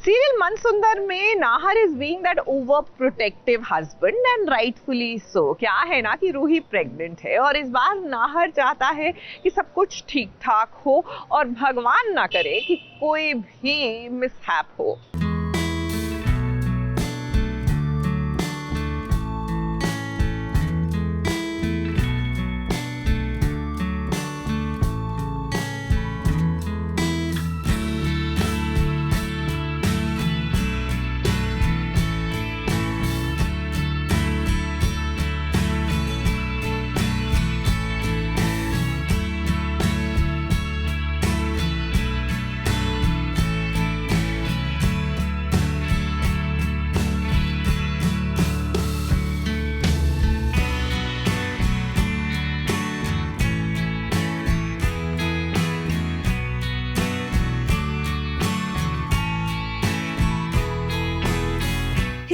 Serial मनसुंदर में Nahar is being that over protective husband and rightfully so. क्या है ना कि रूही प्रेग्नेंट है और इस बार नाहर चाहता है कि सब कुछ ठीक ठाक हो और भगवान ना करे कि कोई भी मिसहैप हो।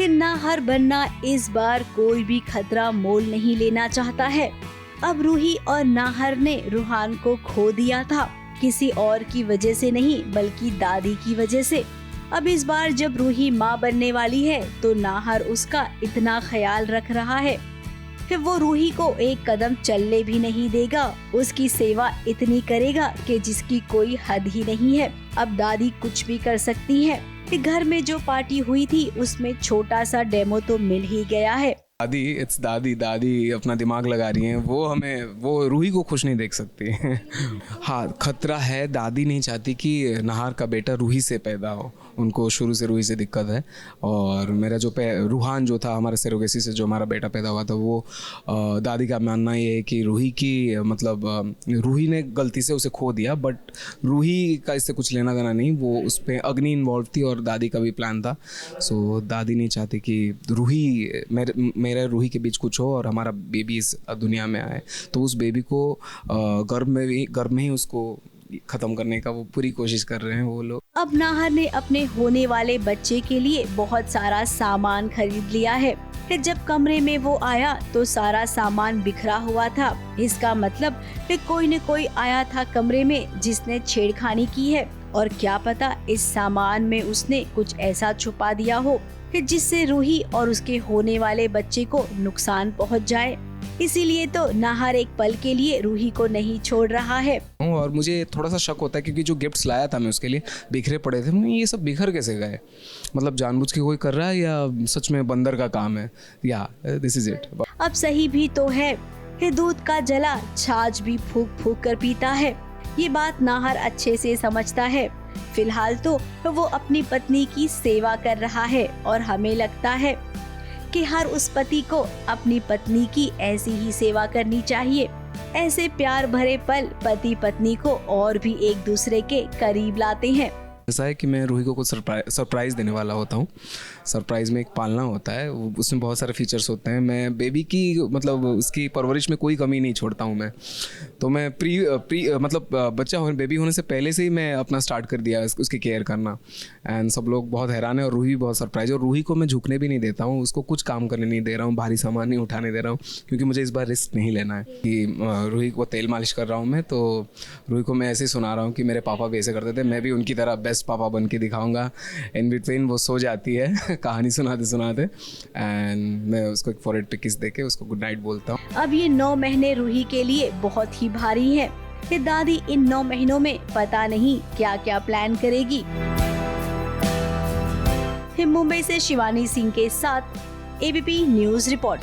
नाहर बनना इस बार कोई भी खतरा मोल नहीं लेना चाहता है। अब रूही और नाहर ने रूहान को खो दिया था, किसी और की वजह से नहीं बल्कि दादी की वजह से। अब इस बार जब रूही माँ बनने वाली है तो नाहर उसका इतना ख्याल रख रहा है कि वो रूही को एक कदम चलने भी नहीं देगा, उसकी सेवा इतनी करेगा कि जिसकी कोई हद ही नहीं है। अब दादी कुछ भी कर सकती है। घर में जो पार्टी हुई थी उसमें छोटा सा डेमो तो मिल ही गया है। दादी अपना दिमाग लगा रही हैं। वो रूही को खुश नहीं देख सकती। हाँ, खतरा है। दादी नहीं चाहती कि नाहर का बेटा रूही से पैदा हो, उनको शुरू से रूही से दिक्कत है। और मेरा जो रूहान जो था हमारे सेरोगेसी से जो हमारा बेटा पैदा हुआ था, वो दादी का मानना ये है कि रूही ने गलती से उसे खो दिया, बट रूही का इससे कुछ लेना देना नहीं। वो उस पर अग्नि इन्वॉल्व थी और दादी का भी प्लान था। सो दादी नहीं चाहती कि मेरे रूही के बीच कुछ हो और हमारा बेबी इस दुनिया में आए। तो उस बेबी को गर्भ में ही उसको खत्म करने का वो पूरी कोशिश कर रहे हैं वो लोग। अब नाहर ने अपने होने वाले बच्चे के लिए बहुत सारा सामान खरीद लिया है कि जब कमरे में वो आया तो सारा सामान बिखरा हुआ था। इसका मतलब कि कोई न कोई आया था कमरे में जिसने छेड़खानी की है, और क्या पता इस सामान में उसने कुछ ऐसा छुपा दिया हो कि जिससे रूही और उसके होने वाले बच्चे को नुकसान पहुंच जाए। इसीलिए तो नाहर एक पल के लिए रूही को नहीं छोड़ रहा है। और मुझे थोड़ा सा शक होता है क्योंकि जो गिफ्ट्स लाया था मैं उसके लिए बिखरे पड़े थे। ये सब बिखर कैसे गए? मतलब जानबूझ के कोई कर रहा है या सच में बंदर का काम है? या दिस इज इट। अब सही भी तो है कि दूध का जला छाछ भी फूक फूक कर पीता है। ये बात नाहर अच्छे से समझता है। फिलहाल तो वो अपनी पत्नी की सेवा कर रहा है और हमें लगता है कि हर उस पति को अपनी पत्नी की ऐसी ही सेवा करनी चाहिए। ऐसे प्यार भरे पल पति पत्नी को और भी एक दूसरे के करीब लाते हैं। ऐसा है कि मैं रूही को कुछ सरप्राइज देने वाला होता हूँ। सरप्राइज में एक पालना होता है, उसमें बहुत सारे फीचर्स होते हैं। मैं बेबी की मतलब उसकी परवरिश में कोई कमी नहीं छोड़ता हूँ मैं। तो मैं बेबी होने से पहले से ही मैं अपना स्टार्ट कर दिया उसकी केयर करना। एंड सब लोग बहुत हैरान है और रूही बहुत सरप्राइज है। और रूही को मैं झुकने भी नहीं देता हूँ, उसको कुछ काम करने नहीं दे रहा हूँ, भारी सामान नहीं उठाने दे रहा हूँ, क्योंकि मुझे इस बार रिस्क नहीं लेना है। कि रूही को तेल मालिश कर रहा हूँ मैं, तो रूही को मैं ऐसे ही सुना रहा हूँ कि मेरे पापा भी ऐसे करते थे, मैं भी उनकी तरह बेस्ट पापा बन के दिखाऊंगा। इन बिटवीन वो सो जाती है कहानी सुनाते एंड मैं उसको एक फॉरहेड पे किस देके उसको गुड नाइट बोलता हूँ। अब ये 9 महीने रूही के लिए बहुत ही भारी है कि दादी इन 9 महीनों में पता नहीं क्या क्या प्लान करेगी। मुंबई से शिवानी सिंह के साथ ABP news report.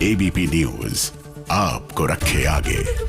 ABP news आपको रखे आगे।